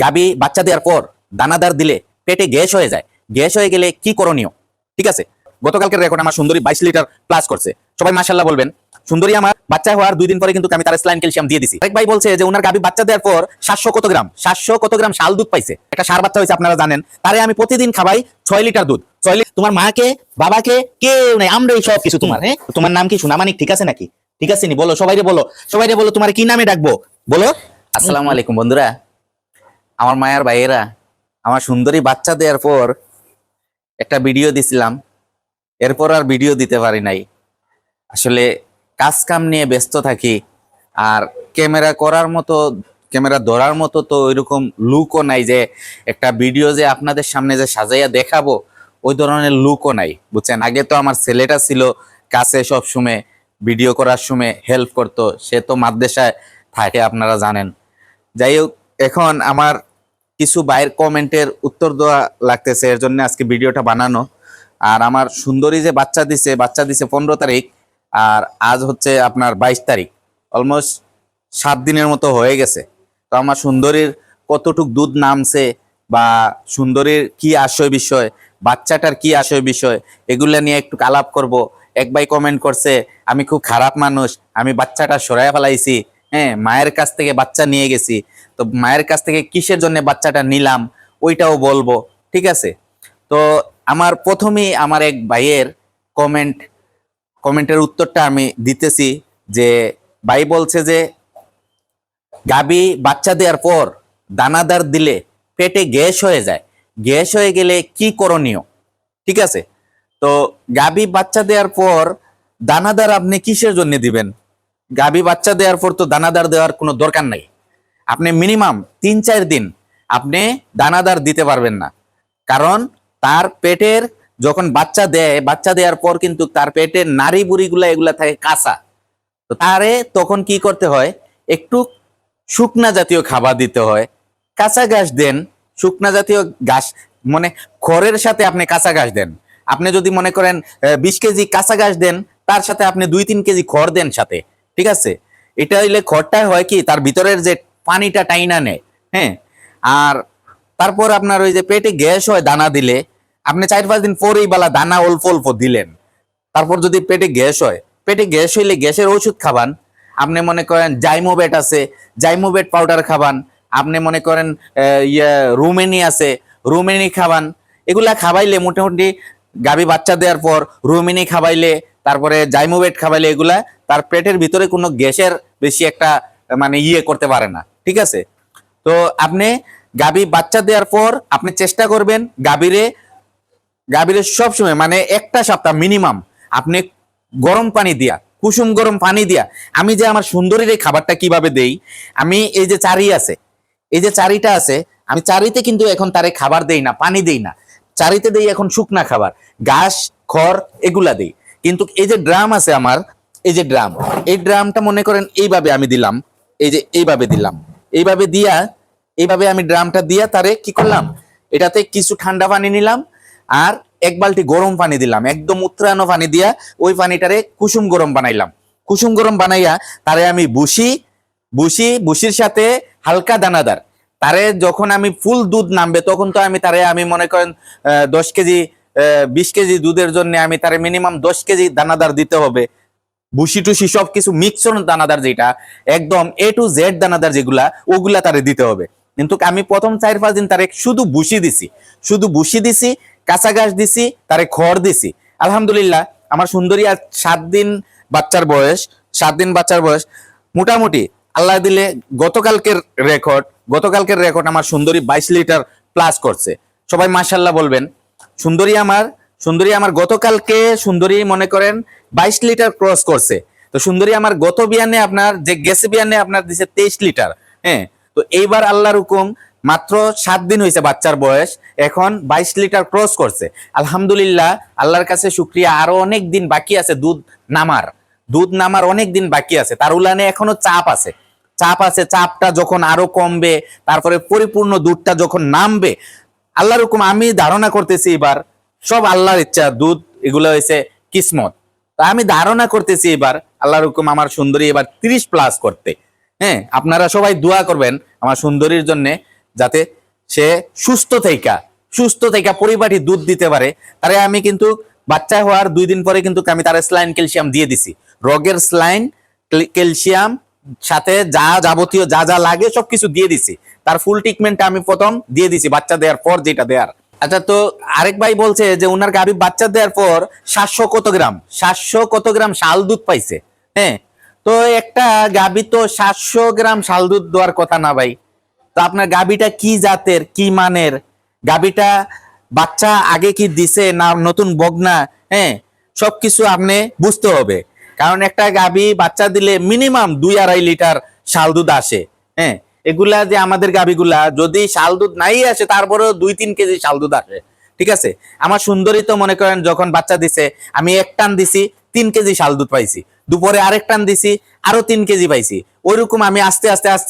গাবি বাচ্চা দেওয়ার পর দানাদার দিলে পেটে গ্যাস হয়ে যায়, গ্যাস হয়ে গেলে কি করণীয়? ঠিক আছে, গতকালকের রেকর্ড আমার সুন্দরী 22 লিটার প্লাস করছে, সবাই মাশাআল্লাহ বলবেন। সুন্দরী আমার বাচ্চা হওয়ার 2 দিন পরে কিন্তু আমি তার স্লাইন ক্যালসিয়াম দিয়ে দিছি। আরেক ভাই বলছে যে ওনার গাবি বাচ্চা দেওয়ার পর 700 কত গ্রাম শাল দুধ পাইছে, একটা সার বাচ্চা হয়েছে আপনারা জানেন, তারে আমি প্রতিদিন খাবাই 6 লিটার দুধ। 6 লিটার। তোমার মাকে বাবাকে কেউ নাই, আমরাই সব কিছু তোমার। হ্যাঁ, তোমার নাম কি সোনামানিক? ঠিক আছে নাকি? ঠিক আছে নি? বলো, সবাইরে বলো, সবাইরে বলো তোমার কি নামে ডাকবো বলো। আসসালামু আলাইকুম বন্ধুরা, আমার মায়ের ভাইয়েরা, আমার সুন্দরী বাচ্চা দেওয়ার পর একটা ভিডিও দিছিলাম, এরপর আর ভিডিও দিতে পারি নাই। আসলে কাজ কাম নিয়ে ব্যস্ত থাকি, আর ক্যামেরা করার মতো, ক্যামেরা ধরার মতো তো ওইরকম লুকও নাই যে একটা ভিডিও যে আপনাদের সামনে যে সাজাইয়া দেখাবো, ওই ধরনের লুকও নাই, বুঝছেন। আগে তো আমার ছেলেটা ছিল কাছে, সব সময় ভিডিও করার সময় হেল্প করতো, সে তো মাদ্রাসায় থাকে আপনারা জানেন। যাই হোক, এখন আমার কিছু ভাইয়ের কমেন্টের উত্তর দেওয়া লাগতেছে, এর জন্য আজকে ভিডিওটা বানানো। আর আমার সুন্দরী যে বাচ্চা দিছে 15 তারিখ, আর আজ হচ্ছে আপনার 22 তারিখ, অলমোস্ট 7 দিনের মতো হয়ে গেছে। তো আমার সুন্দরীর কতটুক দুধ নামছে, বা সুন্দরীর কি আশয় বিষয়, বাচ্চাটার কি আশয় বিষয়, এগুলা নিয়ে একটু আলাপ করব। এক ভাই কমেন্ট করছে আমি খুব খারাপ মানুষ, আমি বাচ্চাটা সরাই ফেলাইছি, হ্যাঁ মায়ের কাছ থেকে বাচ্চা নিয়ে গেছি। তো মায়ের কাছ থেকে কিসের জন্য বাচ্চাটা নিলাম ওইটাও বলবো, ঠিক আছে। তো আমার প্রথমেই আমার এক ভাইয়ের কমেন্টের উত্তরটা আমি দিতেছি। যে ভাই বলছে যে গাবি বাচ্চা দেওয়ার পর দানাদার দিলে পেটে গ্যাস হয়ে যায়, গ্যাস হয়ে গেলে কি করণীয়? ঠিক আছে, তো গাবি বাচ্চা দেওয়ার পর দানাদার আপনি কিসের জন্য দিবেন? গাবি বাচ্চা দেওয়ার পর তো দানাদার দেওয়ার কোনো দরকার নাই। আপনি মিনিমাম 3-4 দিন আপনি দানাদার দিতে পারবেন না, কারণ তার পেটের যখন বাচ্চা দেয়, বাচ্চা দেওয়ার পর কিন্তু তার পেটের নাড়ি বুড়িগুলা এগুলা থাকে কাঁচা। তো তারে তখন কি করতে হয়, একটু শুকনা জাতীয় খাবার দিতে হয়। কাঁচা ঘাস দেন, শুকনা জাতীয় ঘাস, মানে খড়ের সাথে আপনি কাঁচা ঘাস দেন। আপনি যদি মনে করেন 20 কেজি কাঁচা ঘাস দেন, তার সাথে আপনি 2-3 কেজি খড় দেন সাথে, ঠিক আছে। এটা হইলে খড়টা হয় কি, তার ভিতরের যে পানিটা টাইনা নেয়, হ্যাঁ। আর তারপর আপনার ওই যে পেটে গ্যাস হয় দানা দিলে, আপনি 4-5 দিন পরেই বেলা দানা অল্প অল্প দিলেন। তারপর যদি পেটে গ্যাস হয়, পেটে গ্যাস হইলে গ্যাসের ওষুধ খাবান। আপনি মনে করেন জাইমোবেট আছে, জাইমোবেট পাউডার খাবান। আপনি মনে করেন রুমেনি আছে, রুমেনি খাবান। এগুলা খাবাইলে মোটামুটি গাভী বাচ্চা দেওয়ার পর রুমেনি খাবাইলে, তারপরে জাইমোবেট খাবাইলে, এগুলা তার পেটের ভিতরে কোনো গ্যাসের বেশি একটা মানে করতে পারে না, ঠিক আছে। তো আপনি গাভী বাচ্চা দেওয়ার পর আপনি চেষ্টা করবেন গাভীরে সবসময় মানে একটা সপ্তাহ মিনিমাম আপনি গরম পানি দিয়া, কুসুম গরম পানি দিয়া। আমি যে আমার সুন্দরীর এই খাবারটা কিভাবে দেই, আমি এই যে চারি আছে, এই যে চারিটা আছে, আমি চারিতে কিন্তু এখন তারে খাবার দেই না, পানি দেই না। চারিতে দেই এখন শুকনা খাবার, ঘাস, খড় এগুলা দেই। কিন্তু এই যে ড্রাম আছে আমার, এই যে ড্রাম, এই ড্রামটা মনে করেন এইভাবে আমি দিলাম, এই যে এইভাবে দিলাম, এইভাবে দিয়া, এইভাবে আমি ড্রামটা দিয়া তারে কি করলাম, এটাতে কিছু ঠান্ডা পানি নিলাম, আর 1 বালতি গরম পানি দিলাম, একদম উত্তরানো পানি দিয়া ওই পানিটারে কুসুম গরম বানাইলাম। কুসুম গরম বানাইয়া তারে আমি বুসির সাথে হালকা দানাদার, তারে যখন আমি ফুল দুধ নামবে তখন তো আমি মনে করেন 10 কেজি 20 কেজি দুধের জন্য আমি তারে মিনিমাম 10 কেজি দানাদার দিতে হবে। ভুসি টুসি সবকিছু মিক্সড দানাদার, যেটা একদম A to Z দানাদার যেগুলা, ওগুলা তারে দিতে হবে। কিন্তু আমি প্রথম 4-5 দিন তারে শুধু ভুসি দিছি, কাঁচা ঘাস দিছি, তারে খড় দিছি। আলহামদুলিল্লাহ আমার সুন্দরী আজ 7 দিন বাচ্চার বয়স মোটামুটি আল্লাহ দিলে গতকালকের রেকর্ড আমার সুন্দরী 22 লিটার প্লাস করছে, সবাই মাশাআল্লাহ বলবেন। সুন্দরী আমার গতকালকে সুন্দরী মনে করেন 22 লিটার ক্রস করছে। তো সুন্দরী আমার গত বিয়ানে আপনার যে গেছে বিয়ানে আপনার দিছে 23 লিটার, হ্যাঁ। তো এইবার আল্লাহর হুকুম মাত্র 7 দিন হয়েছে বাচ্চার বয়স, এখন 22 লিটার ক্রস করছে। আলহামদুলিল্লাহ, আল্লাহর কাছে শুকরিয়া। আরো অনেক দিন বাকি আছে দুধ নামার অনেক দিন বাকি আছে। তার উলানে এখনো চাপ আছে। চাপটা যখন আরো কমবে, তারপরে পরিপূর্ণ দুধটা যখন নামবে, আল্লাহর হুকুম আমি ধারণা করতেছি এবার সব আল্লাহর ইচ্ছা, দুধ এগুলো হয়েছে কিসমত। তা আমি ধারণা করতেছি এবার আল্লাহর হুকুম আমার সুন্দরী এবার 30 প্লাস করতে। হ্যাঁ, আপনারা সবাই দোয়া করবেন আমার সুন্দরীর জন্য, যাতে সে সুস্থ থেকে পরিপাটি দুধ দিতে পারে। তারে আমি কিন্তু বাচ্চা হওয়ার 2 দিন পরে কিন্তু আমি তার স্লাইন ক্যালসিয়াম দিয়ে দিছি, রগের স্লাইন ক্যালসিয়াম সাথে যাবতীয় যা লাগে সবকিছু দিয়ে দিছি। তার ফুল ট্রিটমেন্ট আমি প্রথম দিয়ে দিছি বাচ্চা দেওয়ার পর, যেটা দেওয়ার। আচ্ছা, তো আরেক ভাই বলছে যে ওনার গাভী বাচ্চা দেওয়ার পর 700 কত গ্রাম শাল দুধ পাইছে। হ্যাঁ, তো একটা গাভী তো 700 গ্রাম শাল দুধ দেওয়ার কথা না ভাই। তো আপনার গাভীটা কি জাতের, কি মানের, গাভীটা বাচ্চা আগে কি দিছে না নতুন বগনা, হ্যাঁ সবকিছু আপনি বুঝতে হবে। কারণ একটা গাভী বাচ্চা দিলে মিনিমাম 2-2.5 লিটার শাল দুধ আসে। হ্যাঁ, এগুলা যে আমাদের গাভীগুলা যদি শাল দুধ নাই আসে তারপরেও 2-3 কেজি শাল দুধ আসে। ঠিক আছে, আমার সুন্দরী তো মনে করেন যখন বাচ্চা দিছে আমি 1 টান দিছি 3 কেজি শাল দুধ পাইছি, দুপুরে আরেক টান দিছি আরো 3 কেজি পাইছি। ওইরকম আমি আস্তে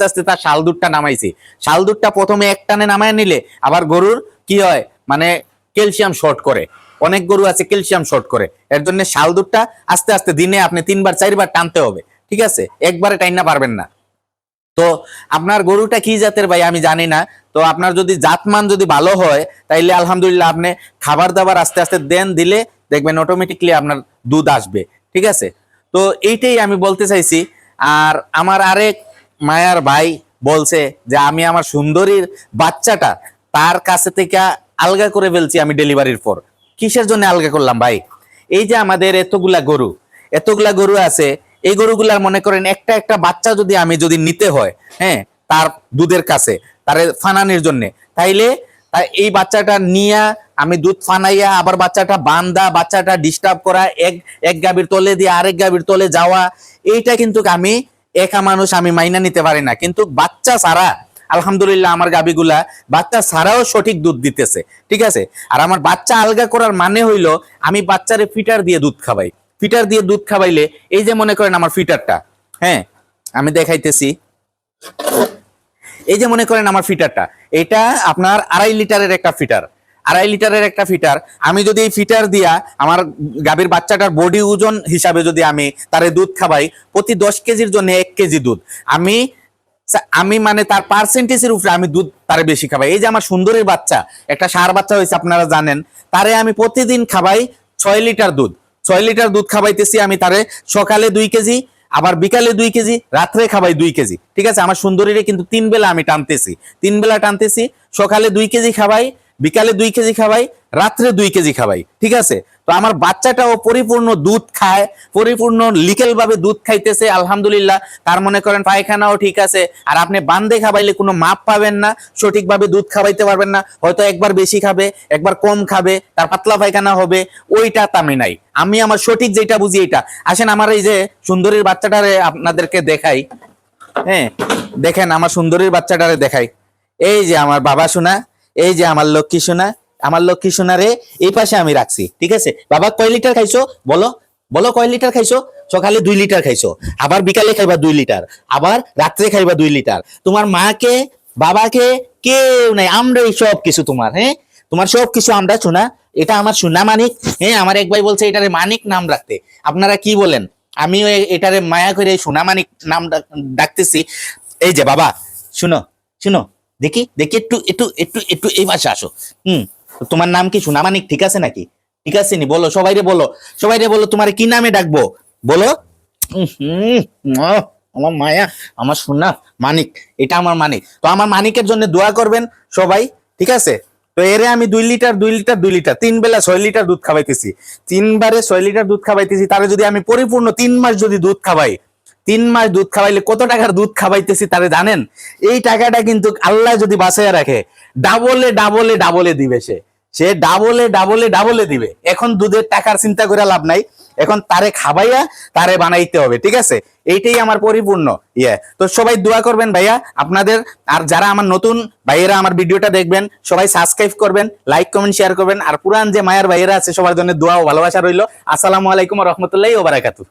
আস্তে তার শাল দুধটা নামাইছি। শাল দুধটা প্রথমে 1 টানে নামায় নিলে আবার গরুর কি হয়, মানে ক্যালসিয়াম শর্ট করে, অনেক গরু আছে ক্যালসিয়াম শর্ট করে, এর জন্য শাল দুধটা আস্তে আস্তে দিনে আপনি 3-4 টানতে হবে। ঠিক আছে, একবারে টাইনা পারবেন না। তো আপনার গরুটা কি জাতের ভাই আমি জানি না। তো আপনার যদি জাতমান যদি ভালো হয় তাইলে আলহামদুলিল্লাহ আপনি খাবার দাবার আস্তে আস্তে দিলে দেখবেন অটোমেটিকলি আপনার দুধ আসবে। ঠিক আছে, তো এইটাই আমি বলতে চাইছি। আর আমার আরেক মায়ার ভাই বলছে যে আমি আমার সুন্দরীর বাচ্চাটা তার কাছে থেকে আলগা করে ফেলছি আমি ডেলিভারির পর। কিসের জন্য আলগা করলাম ভাই? এই যে আমাদের এতগুলা গরু আছে, এই গরুগুলার মনে করেন একটা বাচ্চা যদি নিতে হয়, হ্যাঁ তার দুধের কাছে তার ফানানির জন্য, তাইলে এই বাচ্চাটা নিয়ে আমি দুধ ফানাইয়া আবার বাচ্চাটা ডিস্টার্ব করা, এক গাভীর তলে দিয়ে আরেক গাভীর তলে যাওয়া, এইটা কিন্তু আমি একা মানুষ আমি মাইনা নিতে পারি না। কিন্তু বাচ্চা ছাড়া আলহামদুলিল্লাহ আমার গাভীগুলা বাচ্চা ছাড়াও সঠিক দুধ দিতেছে। ঠিক আছে, আর আমার বাচ্চা আলগা করার মানে হইলো আমি বাচ্চারে ফিটার দিয়ে দুধ খাওয়াই। ফিটার দিয়ে দুধ খাওয়াইলে এই যে মনে করেন আমার ফিটারটা, হ্যাঁ আমি দেখাইতেছি, এই যে মনে করেন আমার ফিটারটা, এটা আপনার 2.5 লিটারের একটা ফিটার। আমি যদি এই ফিটার দিয়া আমার গাভীর বাচ্চাটার বডি ওজন হিসাবে যদি আমি তারে দুধ খাওয়াই, প্রতি 10 কেজির জন্য 1 কেজি দুধ আমি মানে তার পার্সেন্টেজের উপরে আমি দুধ তারে বেশি খাওয়াই। এই যে আমার সুন্দরীর বাচ্চা, একটা ষাঁড় বাচ্চা হয়েছে আপনারা জানেন, তারে আমি প্রতিদিন খাওয়াই 6 লিটার দুধ। 6 লিটার দুধ খাওয়াইতেছি আমি তারে, সকালে 2 কেজি, আবার বিকালে 2 কেজি, রাত্রে খাওয়াই 2 কেজি। ঠিক আছে, আমার সুন্দরীরে কিন্তু 3 বেলা আমি টানতেছি, সকালে 2 কেজি খাওয়াই, বিকালে 2 কেজি খাওয়াই, রাত্রে 2 কেজি খাওয়াই। ঠিক আছে, তো আমার বাচ্চাটাও পরিপূর্ণ দুধ খায়, পরিপূর্ণ লিকেল ভাবে দুধ খাইতেছে আলহামদুলিল্লাহ। তার মনে করেন পায়খানাও ঠিক আছে। আর আপনি বান্ধে খাওয়াইলে কোনো মাপ পাবেন না, সঠিকভাবে দুধ খাওয়াইতে পারবেন না, হয়তো একবার বেশি খাবে, একবার কম খাবে, তার পাতলা পায়খানা হবে, ওইটা আমি নাই। আমি আমার সঠিক যেটা বুঝি এটা। আসেন আমার এই যে সুন্দরীর বাচ্চাটারে আপনাদেরকে দেখাই। হ্যাঁ দেখেন আমার সুন্দরীর বাচ্চাটারে দেখাই। এই যে আমার বাবা সোনা, এই যে আমার লক্ষ্মী সোনারে এই পাশে আমি রাখছি। ঠিক আছে, বাবা কয় লিটার খাইছো বলো কয় লিটার খাইছো? সকালে 2 লিটার খাইছো, আবার বিকালে খাইবা 2 লিটার, আবার রাত্রে খাইবা 2 লিটার। তোমার মাকে বাবাকে কেউ নাই, আমরাই সব কিছু তোমার। হ্যাঁ, তোমার সব কিছু আমরা। শোনা, এটা আমার সোনা মানিক। হ্যাঁ, আমার এক ভাই বলছে এটারে মানিক নাম রাখতে, আপনারা কি বলেন? আমিও এটারে মায়া করে সোনা মানিক নাম ডাকতেছি। এই যে বাবা শুনো দেখি একটু একটু একটু একটু এই পাশে আসো। তোমার নাম কি সোনামানিক? ঠিক আছে নাকি? ঠিক আছে নি? বলো, সবাইরে বলো তোমার কি নামে ডাকবো বলো। আমার মায়া, আমার সোনা মানিক, এটা আমার মানিক। তো আমার মানিকের জন্য দোয়া করবেন সবাই। ঠিক আছে, তো এরে আমি 2 লিটার 3 বেলা 6 লিটার দুধ খাওয়াইতেছি, 3 বারে 6 লিটার দুধ খাওয়াইতেছি। তারে যদি আমি পরিপূর্ণ 3 মাস যদি দুধ খাওয়াই, 3 মাস দুধ খাওয়াইলে কত টাকার দুধ খাওয়াইতেছি তারে জানেন? এই টাকাটা কিন্তু আল্লাহ যদি বাঁচাইয়া রাখে ডাবলে দিবে, সে ডাবলে দিবে। এখন দুধের টাকার চিন্তা করে লাভ নাই, এখন তারে খাওয়াইয়া তারে বানাইতে হবে। ঠিক আছে, এইটাই আমার পরিপূর্ণ তো সবাই দোয়া করবেন ভাইয়া আপনাদের। আর যারা আমার নতুন ভাইয়েরা আমার ভিডিওটা দেখবেন সবাই সাবস্ক্রাইব করবেন, লাইক কমেন্ট শেয়ার করবেন। আর পুরান যে মায়ের ভাইয়েরা আছে সবার জন্য দোয়া ও ভালোবাসা রইল। আসসালামু আলাইকুম ওয়া রাহমাতুল্লাহি ওয়া বারাকাতুহু।